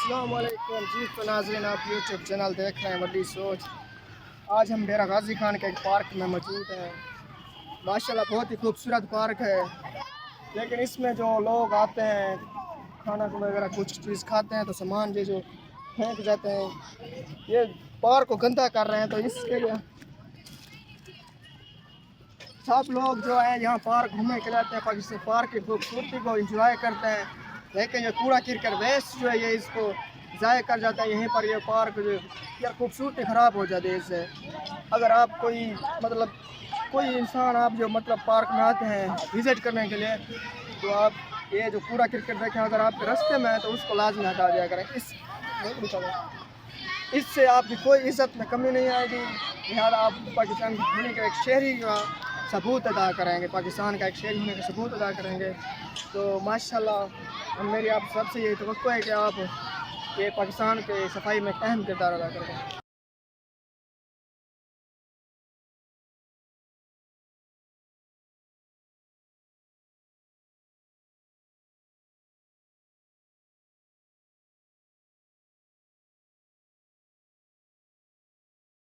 अस्सलाम वालेकुम जी। तो नाज़रीन, आप यूट्यूब चैनल देख रहे हैं वड्डी सोच। आज हम डेरा गाजी खान के एक पार्क में मौजूद हैं। माशाल्लाह बहुत ही खूबसूरत पार्क है, लेकिन इसमें जो लोग आते हैं खाना वगैरह कुछ चीज़ खाते हैं तो सामान जो फेंक जाते हैं, ये पार्क को गंदा कर रहे हैं। तो इसके लिए सब लोग जो है यहाँ पार्क घूमने के लिए आते हैं, पाकिस्तान पार्क की खूबसूरती को एंजॉय करते हैं। लेकिन ये कूड़ा किरकट वेस्ट जो है ये इसको ज़ाय कर जाता है यहीं पर। ये पार्क जो यार खूबसूरती ख़राब हो जाती है इससे। अगर आप कोई इंसान आप जो पार्क में आते हैं विज़िट करने के लिए, तो आप ये जो कूड़ा किरकट देखें अगर आपके रास्ते में है तो उसको लाजमी हटा दिया करें। इससे आपकी कोई इज़्ज़त में कमी नहीं आएगी। लिहाजा आप पाकिस्तान के होने का एक शहरी का सबूत अदा करेंगे, पाकिस्तान का एक शहरी होने का सबूत अदा करेंगे। तो माशाल्लाह मेरी आप सबसे यही तवक्को है कि आप ये पाकिस्तान के सफाई में अहम किरदार अदा करेंगे।